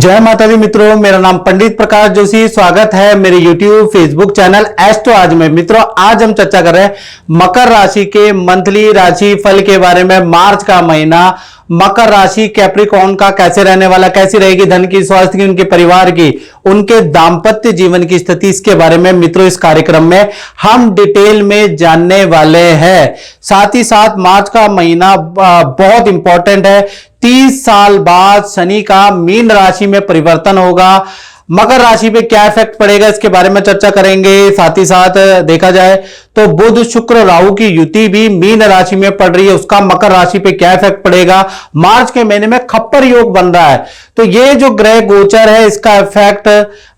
जय माता दी मित्रों, मेरा नाम पंडित प्रकाश जोशी। स्वागत है मेरे YouTube फेसबुक चैनल एस्ट्रो आज में। मित्रों, आज हम चर्चा कर रहे हैं मकर राशि के मंथली राशि फल के बारे में। मार्च का महीना मकर राशि कैप्रिकॉर्न का कैसे रहने वाला, कैसी रहेगी धन की, स्वास्थ्य की, उनके परिवार की, उनके दाम्पत्य जीवन की स्थिति, इसके बारे में मित्रों इस कार्यक्रम में हम डिटेल में जानने वाले हैं। साथ ही साथ मार्च का महीना बहुत इंपॉर्टेंट है। 30 साल बाद शनि का मीन राशि में परिवर्तन होगा। मकर राशि पे क्या इफेक्ट पड़ेगा, इसके बारे में चर्चा करेंगे। साथ ही साथ देखा जाए तो बुध शुक्र राहु की युति भी मीन राशि में पड़ रही है, उसका मकर राशि पे क्या इफेक्ट पड़ेगा। मार्च के महीने में खप्पर योग बन रहा है, तो ये जो ग्रह गोचर है इसका इफेक्ट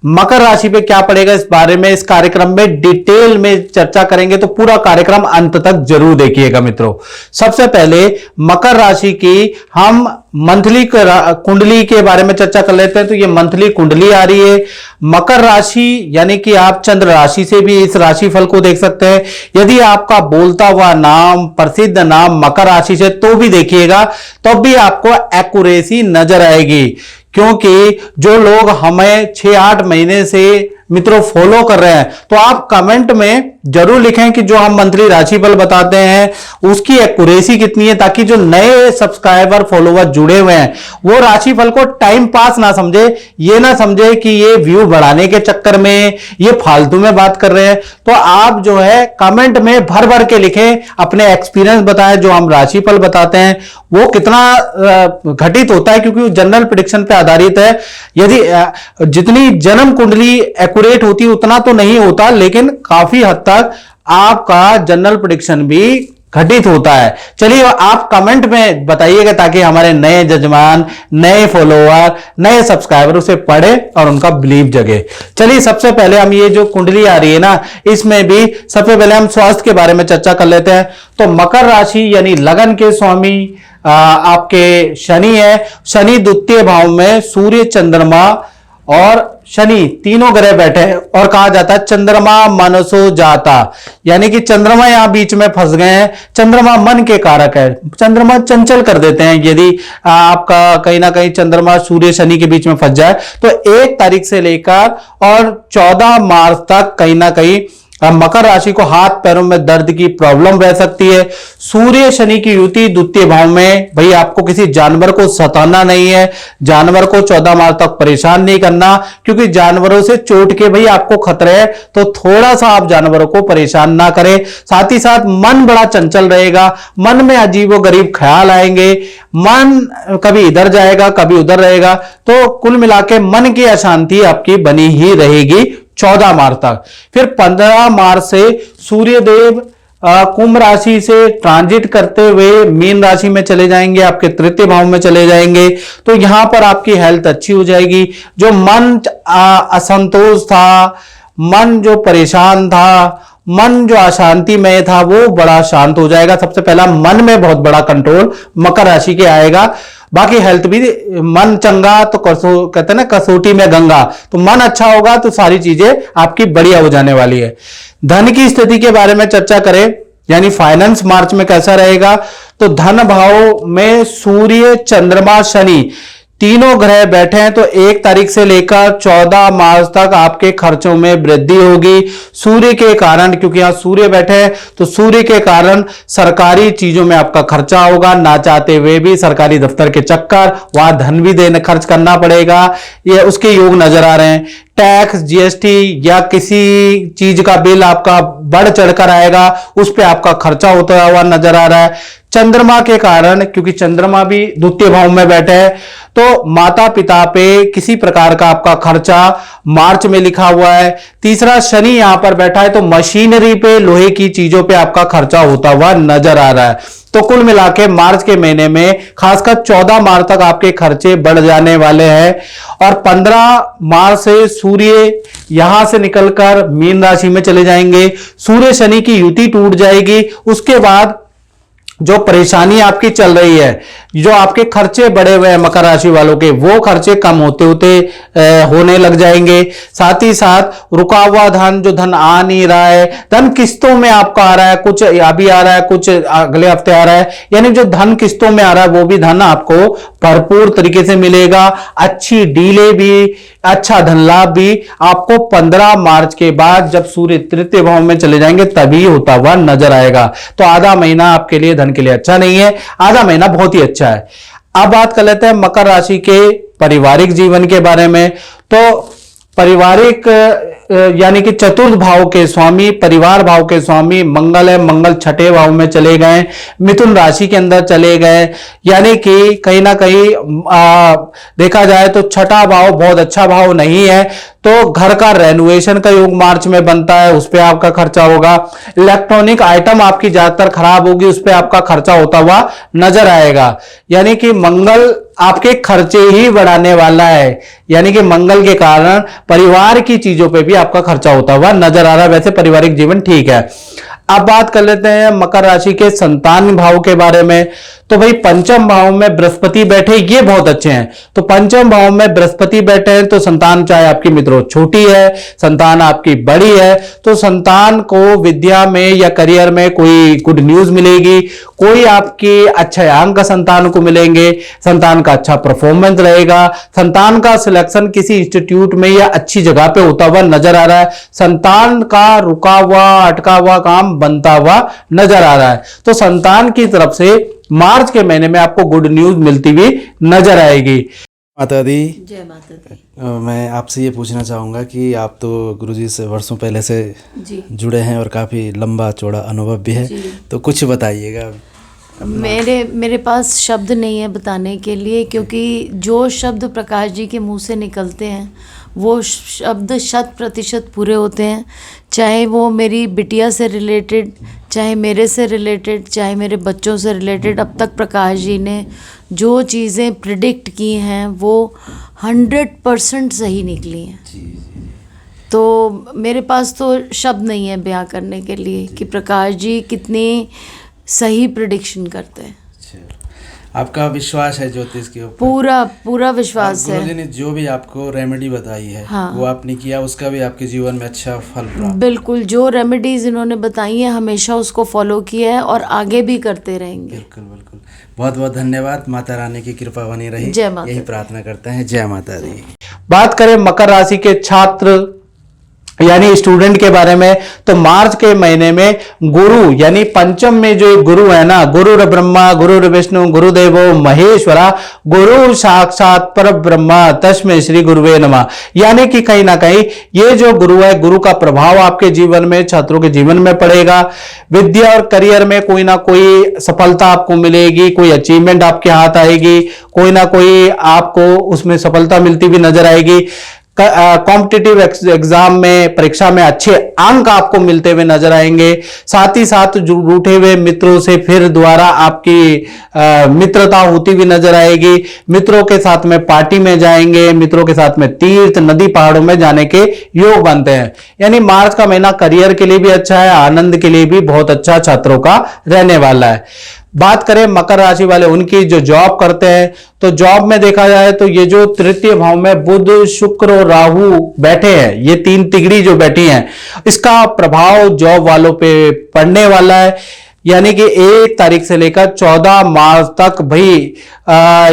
मकर राशि पे क्या पड़ेगा, इस बारे में इस कार्यक्रम में डिटेल में चर्चा करेंगे। तो पूरा कार्यक्रम अंत तक जरूर देखिएगा मित्रों। सबसे पहले मकर राशि की हम मंथली कुंडली के बारे में चर्चा कर लेते हैं। तो ये मंथली कुंडली आ रही है। मकर राशि यानी कि आप चंद्र राशि से भी इस राशि फल को देख सकते हैं। यदि आपका बोलता हुआ नाम, प्रसिद्ध नाम मकर राशि से तो भी देखिएगा, तो भी आपको एक्यूरेसी नजर आएगी। क्योंकि जो लोग हमें 6-8 महीने से मित्रों फॉलो कर रहे हैं, तो आप कमेंट में जरूर लिखें कि जो हम मंथली राशिफल बताते हैं उसकी एक्यूरेसी कितनी है, ताकि जो नए सब्सक्राइबर फॉलोवर जुड़े हुए हैं वो राशिफल को टाइम पास ना समझे, ये ना समझे कि ये व्यू बढ़ाने के चक्कर में ये फालतू में बात कर रहे हैं। तो आप जो है कमेंट में भर भर के लिखें, अपने एक्सपीरियंस बताएं। जो हम राशिफल बताते हैं वो कितना घटित होता है, क्योंकि वो जनरल प्रेडिक्शन पे आधारित है। यदि जितनी जन्म कुंडली एक्यूरेट होती है उतना तो नहीं होता, लेकिन काफी हद तक आपका जनरल प्रेडिक्शन भी घटित होता है। चलिए आप कमेंट में बताइएगा, ताकि हमारे नए जजमान, नए फॉलोअर, नए सब्सक्राइबर उसे पढ़े और उनका बिलीव जगे। चलिए सबसे पहले हम ये जो कुंडली आ रही है ना, इसमें भी सबसे पहले हम स्वास्थ्य के बारे में चर्चा कर लेते हैं। तो मकर राशि यानी लगन के स्वामी आपके शनि है। शनि द्वितीय भाव में सूर्य, चंद्रमा और शनि तीनों ग्रह बैठे हैं, और कहा जाता है चंद्रमा मनसो जाता, यानी कि चंद्रमा यहां बीच में फंस गए हैं। चंद्रमा मन के कारक है, चंद्रमा चंचल कर देते हैं। यदि आपका कहीं ना कहीं चंद्रमा सूर्य शनि के बीच में फंस जाए तो 1 तारीख से लेकर और 14 मार्च तक कहीं ना कहीं मकर राशि को हाथ पैरों में दर्द की प्रॉब्लम रह सकती है। सूर्य शनि की युति द्वितीय भाव में, भाई आपको किसी जानवर को सताना नहीं है, जानवर को 14 मार्च तक परेशान नहीं करना, क्योंकि जानवरों से चोट के भाई आपको खतरे है। तो थोड़ा सा आप जानवरों को परेशान ना करें। साथ ही साथ मन बड़ा चंचल रहेगा, मन में अजीबोगरीब ख्याल आएंगे, मन कभी इधर जाएगा कभी उधर रहेगा। तो कुल मिलाके मन की अशांति आपकी बनी ही रहेगी 14 मार्च तक। फिर 15 मार्च से सूर्यदेव कुंभ राशि से ट्रांजिट करते हुए मीन राशि में चले जाएंगे, आपके तृतीय भाव में चले जाएंगे। तो यहां पर आपकी हेल्थ अच्छी हो जाएगी। जो मन असंतोष था, मन जो परेशान था, मन जो अशांति में था, वो बड़ा शांत हो जाएगा। सबसे पहला मन में बहुत बड़ा कंट्रोल मकर राशि के आएगा। बाकी हेल्थ भी, मन चंगा तो कहते हैं ना कसौटी में गंगा, तो मन अच्छा होगा तो सारी चीजें आपकी बढ़िया हो जाने वाली है। धन की स्थिति के बारे में चर्चा करें, यानी फाइनेंस मार्च में कैसा रहेगा। तो धन भाव में सूर्य, चंद्रमा, शनि तीनों ग्रह बैठे हैं। तो 1 तारीख से लेकर 14 मार्च तक आपके खर्चों में वृद्धि होगी सूर्य के कारण, क्योंकि यहां सूर्य बैठे हैं। तो सूर्य के कारण सरकारी चीजों में आपका खर्चा होगा, ना चाहते हुए भी सरकारी दफ्तर के चक्कर, वहां धन भी देने खर्च करना पड़ेगा, ये उसके योग नजर आ रहे हैं। टैक्स, जीएसटी या किसी चीज का बिल आपका बढ़ चढ़कर आएगा, उस पर आपका खर्चा होता हुआ नजर आ रहा है। चंद्रमा के कारण, क्योंकि चंद्रमा भी द्वितीय भाव में बैठे हैं, तो माता पिता पे किसी प्रकार का आपका खर्चा मार्च में लिखा हुआ है। तीसरा शनि यहां पर बैठा है, तो मशीनरी पे, लोहे की चीजों पे आपका खर्चा होता हुआ नजर आ रहा है। तो कुल मिलाके मार्च के महीने में खासकर 14 मार्च तक आपके खर्चे बढ़ जाने वाले हैं। और 15 मार्च से सूर्य यहां से निकलकर मीन राशि में चले जाएंगे, सूर्य शनि की युति टूट जाएगी। उसके बाद जो परेशानी आपकी चल रही है, जो आपके खर्चे बढ़े हुए हैं मकर राशि वालों के, वो खर्चे कम होते होते होने लग जाएंगे। साथ ही साथ रुका हुआ धन, जो धन आ नहीं रहा है, धन किस्तों में आपका आ रहा है, कुछ अभी आ रहा है, कुछ अगले हफ्ते आ रहा है, यानी जो धन किस्तों में आ रहा है वो भी धन आपको भरपूर तरीके से मिलेगा। अच्छी डीले भी, अच्छा धन लाभ भी आपको 15 मार्च के बाद जब सूर्य तृतीय भाव में चले जाएंगे तभी होता हुआ नजर आएगा। तो आधा महीना आपके लिए धन के लिए अच्छा नहीं है, आधा महीना बहुत ही अच्छा है। अब बात कर लेते हैं मकर राशि के पारिवारिक जीवन के बारे में। तो पारिवारिक यानी कि चतुर्थ भाव के स्वामी, परिवार भाव के स्वामी मंगल है। मंगल छठे भाव में चले गए, मिथुन राशि के अंदर चले गए, यानी कि कहीं ना कहीं देखा जाए तो छठा भाव बहुत अच्छा भाव नहीं है। तो घर का रेनोवेशन का योग मार्च में बनता है, उस पर आपका खर्चा होगा। इलेक्ट्रॉनिक आइटम आपकी ज्यादातर खराब होगी, उस पर आपका खर्चा होता हुआ नजर आएगा। यानी कि मंगल आपके खर्चे ही बढ़ाने वाला है, यानी कि मंगल के कारण परिवार की चीजों पे भी आपका खर्चा होता हुआ नजर आ रहा है। वैसे पारिवारिक जीवन ठीक है। अब बात कर लेते हैं मकर राशि के संतान भाव के बारे में। तो भाई पंचम भाव में बृहस्पति बैठे, ये बहुत अच्छे हैं। तो पंचम भाव में बृहस्पति बैठे हैं तो संतान, चाहे आपकी मित्रों छोटी है, संतान आपकी बड़ी है, तो संतान को विद्या में या करियर में कोई गुड न्यूज मिलेगी, कोई आपके अच्छे अंक संतान को मिलेंगे, संतान का अच्छा परफॉर्मेंस रहेगा, संतान का सिलेक्शन किसी इंस्टीट्यूट में या अच्छी जगह पे होता हुआ नजर आ रहा है, संतान का रुका हुआ अटका हुआ काम बनता हुआ नजर आ रहा है। तो संतान की तरफ से मार्च के महीने में आपको गुड न्यूज मिलती हुई नजर आएगी। माता दी, जय माता दी। मैं आपसे ये पूछना चाहूँगा कि आप तो गुरुजी से वर्षों पहले से जी जुड़े हैं और काफ़ी लंबा चौड़ा अनुभव भी है, तो कुछ बताइएगा। मेरे पास शब्द नहीं है बताने के लिए, क्योंकि जो शब्द प्रकाश जी के मुंह से निकलते हैं वो शब्द 100% पूरे होते हैं। चाहे वो मेरी बिटिया से रिलेटेड, चाहे मेरे से रिलेटेड, चाहे मेरे बच्चों से रिलेटेड, अब तक प्रकाश जी ने जो चीज़ें प्रिडिक्ट की हैं वो 100% सही निकली हैं। तो मेरे पास तो शब्द नहीं है बयां करने के लिए कि प्रकाश जी कितनी सही प्रिडिक्शन करते हैं। आपका विश्वास है ज्योतिष के ऊपर? पूरा विश्वास है। गुरुजी ने जो भी आपको रेमेडी बताई है, हाँ, वो आपने किया, उसका भी आपके जीवन में अच्छा फल प्राप्त? बिल्कुल, जो रेमेडीज इन्होंने बताई हैं हमेशा उसको फॉलो किया है और आगे भी करते रहेंगे। बिल्कुल बिल्कुल। बहुत बहुत धन्यवाद। माता रानी की कृपा बनी रही, जय माता, यही प्रार्थना करते हैं। जय माता दी। बात करें मकर राशि के छात्र यानी स्टूडेंट के बारे में, तो मार्च के महीने में गुरु यानी पंचम में जो गुरु है ना, गुरु ब्रह्मा गुरु विष्णु गुरुदेवो महेश्वरा गुरु साक्षात पर ब्रह्मा तस्मै श्री गुरुवे नमः। यानी कि कहीं ना कहीं ये जो गुरु है, गुरु का प्रभाव आपके जीवन में, छात्रों के जीवन में पड़ेगा। विद्या और करियर में कोई ना कोई सफलता आपको मिलेगी, कोई अचीवमेंट आपके हाथ आएगी, कोई ना कोई आपको उसमें सफलता मिलती भी नजर आएगी। कॉम्पिटिटिव एग्जाम में, परीक्षा में अच्छे अंक आपको मिलते हुए नजर आएंगे। साथ ही साथ रूठे हुए मित्रों से फिर दोबारा आपकी मित्रता होती हुई नजर आएगी। मित्रों के साथ में पार्टी में जाएंगे, मित्रों के साथ में तीर्थ नदी पहाड़ों में जाने के योग बनते हैं। यानी मार्च का महीना करियर के लिए भी अच्छा है, आनंद के लिए भी बहुत अच्छा छात्रों का रहने वाला है। बात करें मकर राशि वाले उनकी जो जॉब करते हैं, तो जॉब में देखा जाए तो ये जो तृतीय भाव में बुध शुक्र और राहु बैठे हैं, ये तीन तिगड़ी जो बैठी हैं, इसका प्रभाव जॉब वालों पे पड़ने वाला है। यानी कि 1 तारीख से लेकर 14 मार्च तक भाई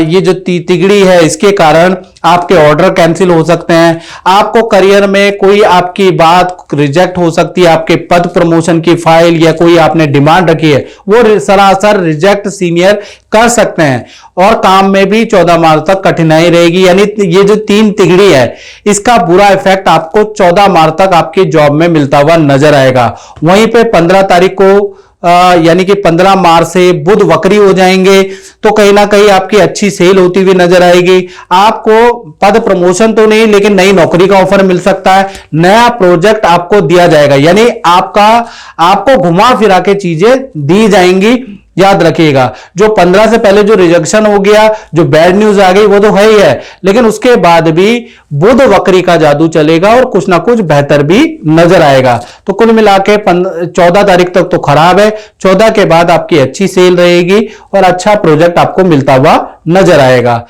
ये जो तिगड़ी है, इसके कारण आपके ऑर्डर कैंसिल हो सकते हैं। आपको करियर में कोई आपकी बात रिजेक्ट हो सकती है, आपके पद प्रमोशन की फाइल या कोई आपने डिमांड रखी है वो सरासर रिजेक्ट सीनियर कर सकते हैं। और काम में भी 14 मार्च तक कठिनाई रहेगी। यानी ये जो 3 तिगड़ी है, इसका बुरा इफेक्ट आपको 14 मार्च तक आपकी जॉब में मिलता हुआ नजर आएगा। वहीं पे 15 तारीख को यानी कि 15 मार्च से बुध वक्री हो जाएंगे, तो कहीं ना कहीं आपकी अच्छी सेल होती हुई नजर आएगी। आपको पद प्रमोशन तो नहीं, लेकिन नई नौकरी का ऑफर मिल सकता है, नया प्रोजेक्ट आपको दिया जाएगा। यानी आपको घुमा फिरा के चीजें दी जाएंगी। याद रखिएगा। जो 15 से पहले जो रिजेक्शन हो गया, जो बैड न्यूज आ गई, वो तो है ही है, लेकिन उसके बाद भी बुध वक्री का जादू चलेगा और कुछ ना कुछ बेहतर भी नजर आएगा। तो कुल मिला के 14 तारीख तक तो खराब है, 14 के बाद आपकी अच्छी सेल रहेगी और अच्छा प्रोजेक्ट आपको मिलता हुआ नजर आएगा।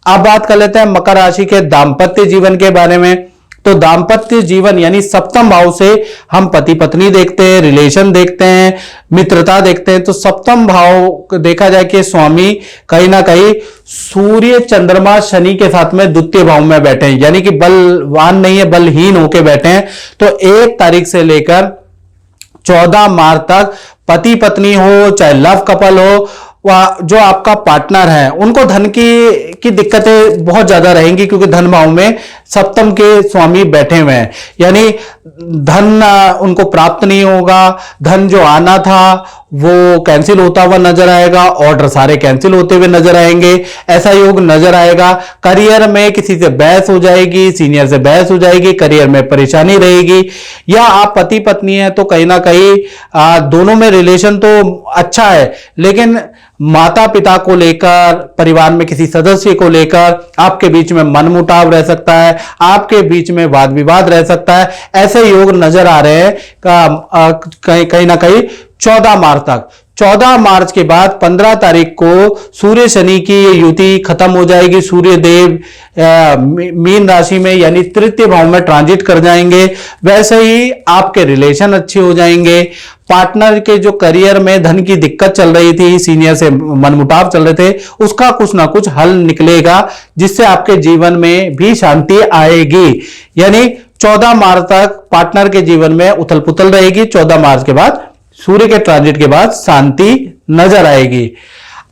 अब बात कर लेते हैं मकर राशि के दाम्पत्य जीवन के बारे में। तो दाम्पत्य जीवन यानी सप्तम भाव से हम पति पत्नी देखते हैं, रिलेशन देखते हैं, मित्रता देखते हैं। तो सप्तम भाव देखा जाए कि स्वामी कहीं ना कहीं सूर्य चंद्रमा शनि के साथ में द्वितीय भाव में बैठे हैं, यानी कि बलवान नहीं है, बलहीन होके बैठे हैं। तो 1 तारीख से लेकर 14 मार्च तक पति पत्नी हो चाहे लव कपल हो, जो आपका पार्टनर है, उनको धन की दिक्कतें बहुत ज्यादा रहेंगी, क्योंकि धन भाव में सप्तम के स्वामी बैठे हुए हैं, यानी धन उनको प्राप्त नहीं होगा। धन जो आना था वो कैंसिल होता हुआ नजर आएगा, ऑर्डर सारे कैंसिल होते हुए नजर आएंगे, ऐसा योग नजर आएगा। करियर में किसी से बहस हो जाएगी, सीनियर से बहस हो जाएगी, करियर में परेशानी रहेगी। या आप पति पत्नी हैं तो कहीं ना कहीं दोनों में रिलेशन तो अच्छा है, लेकिन माता पिता को लेकर, परिवार में किसी सदस्य को लेकर आपके बीच में मनमुटाव रह सकता है, आपके बीच में वाद विवाद रह सकता है। ऐसे योग नजर आ रहे हैं कहीं ना कहीं 14 मार्च तक। 14 मार्च के बाद 15 तारीख को सूर्य शनि की ये युति खत्म हो जाएगी। सूर्य देव मीन राशि में यानी तृतीय भाव में ट्रांजिट कर जाएंगे। वैसे ही आपके रिलेशन अच्छे हो जाएंगे। पार्टनर के जो करियर में धन की दिक्कत चल रही थी, सीनियर से मनमुटाव चल रहे थे, उसका कुछ ना कुछ हल निकलेगा, जिससे आपके जीवन में भी शांति आएगी। यानी 14 मार्च तक पार्टनर के जीवन में उथल पुथल रहेगी। 14 मार्च के बाद सूर्य के ट्रांजिट के बाद शांति नजर आएगी।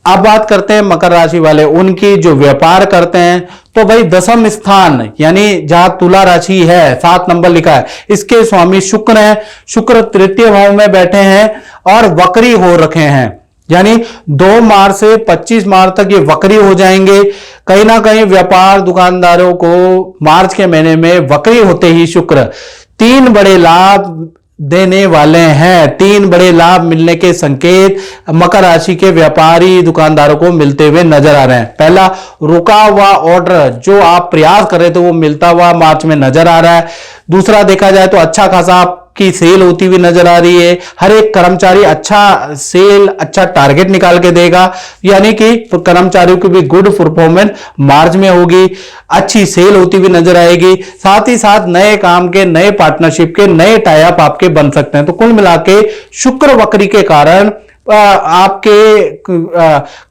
अब बात करते हैं मकर राशि वाले उनकी, जो व्यापार करते हैं। तो भाई 10वें स्थान यानी जहां तुला राशि है, 7 नंबर लिखा है, इसके स्वामी शुक्र हैं। शुक्र तृतीय भाव में बैठे हैं और वक्री हो रखे हैं, यानी 2 मार्च से 25 मार्च तक ये वक्री हो जाएंगे। कहीं ना कहीं व्यापार दुकानदारों को मार्च के महीने में वक्री होते ही शुक्र 3 बड़े लाभ देने वाले हैं। 3 बड़े लाभ मिलने के संकेत मकर राशि के व्यापारी दुकानदारों को मिलते हुए नजर आ रहे हैं। पहला, रुका हुआ ऑर्डर जो आप प्रयास कर रहे थे वो मिलता हुआ मार्च में नजर आ रहा है। दूसरा, देखा जाए तो अच्छा खासा की सेल होती हुई नजर आ रही है। हर एक कर्मचारी अच्छा सेल, अच्छा टारगेट निकाल के देगा, यानी कि कर्मचारियों की भी गुड परफॉर्मेंस मार्च में होगी। अच्छी सेल होती हुई नजर आएगी। साथ ही साथ नए काम के, नए पार्टनरशिप के, नए टाई अप आपके बन सकते हैं। तो कुल मिला के शुक्र वक्री के कारण आपके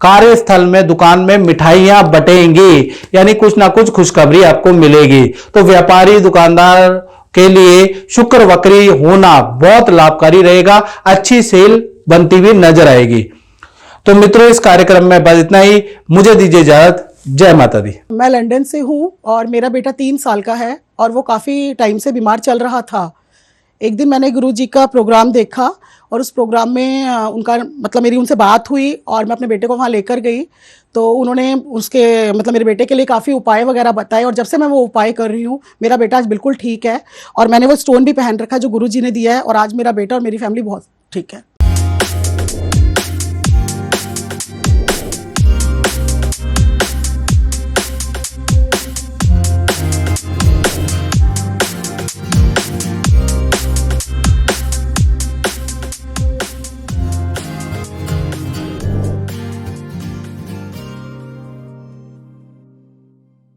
कार्यस्थल में, दुकान में मिठाइयां बटेंगी, यानी कुछ ना कुछ खुशखबरी आपको मिलेगी। तो व्यापारी दुकानदार के लिए शुक्र वक्री होना बहुत लाभकारी रहेगा। अच्छी सेल बनती हुई नजर आएगी। तो मित्रों, इस कार्यक्रम में बस इतना ही। मुझे दीजिए इजाजत। जय माता दी। मैं लंदन से हूँ और मेरा बेटा 3 साल का है और वो काफ़ी टाइम से बीमार चल रहा था। एक दिन मैंने गुरुजी का प्रोग्राम देखा और उस प्रोग्राम में उनका मतलब मेरी उनसे बात हुई और मैं अपने बेटे को वहाँ लेकर गई। तो उन्होंने उसके मतलब मेरे बेटे के लिए काफ़ी उपाय वगैरह बताए और जब से मैं वो उपाय कर रही हूँ मेरा बेटा आज बिल्कुल ठीक है। और मैंने वो स्टोन भी पहन रखा है जो गुरुजी ने दिया है और आज मेरा बेटा और मेरी फैमिली बहुत ठीक है।